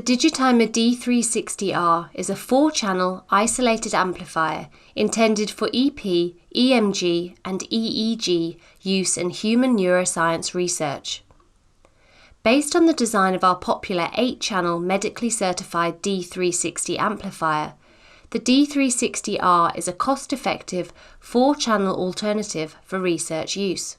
Digitimer D360R is a 4-channel isolated amplifier intended for EP, EMG and EEG use in human neuroscience research. Based on the design of our popular 8-channel medically certified D360 amplifier, the D360R is a cost-effective 4-channel alternative for research use.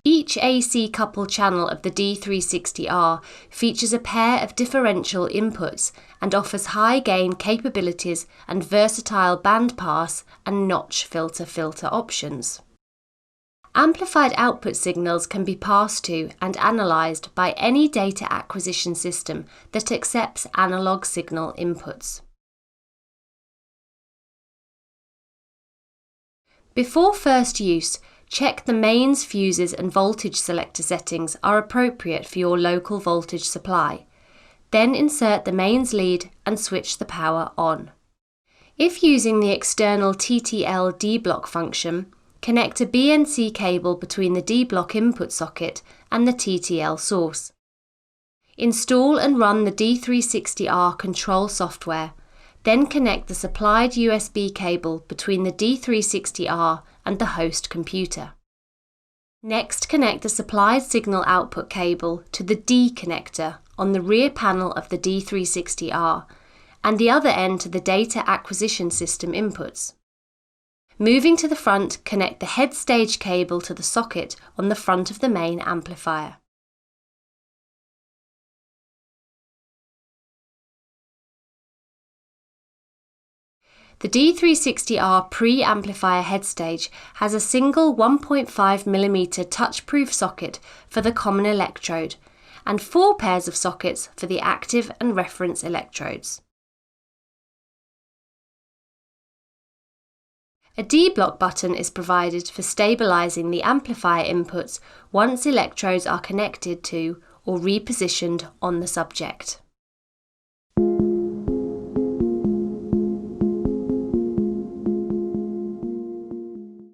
Each AC coupled channel of the D360R features a pair of differential inputs and offers high gain capabilities and versatile bandpass and notch filter options. Amplified output signals can be passed to and analysed by any data acquisition system that accepts analog signal inputs. Before first use, check the mains, fuses and voltage selector settings are appropriate for your local voltage supply. Then insert the mains lead and switch the power on. If using the external TTL D-block function, connect a BNC cable between the D-block input socket and the TTL source. Install and run the D360R control software, then connect the supplied USB cable between the D360R and the host computer. Next, connect the supplied signal output cable to the D connector on the rear panel of the D360R and the other end to the data acquisition system inputs. Moving to the front, connect the headstage cable to the socket on the front of the main amplifier. The D360R pre-amplifier headstage has a single 1.5mm touch-proof socket for the common electrode and 4 pairs of sockets for the active and reference electrodes. A D-block button is provided for stabilising the amplifier inputs once electrodes are connected to or repositioned on the subject.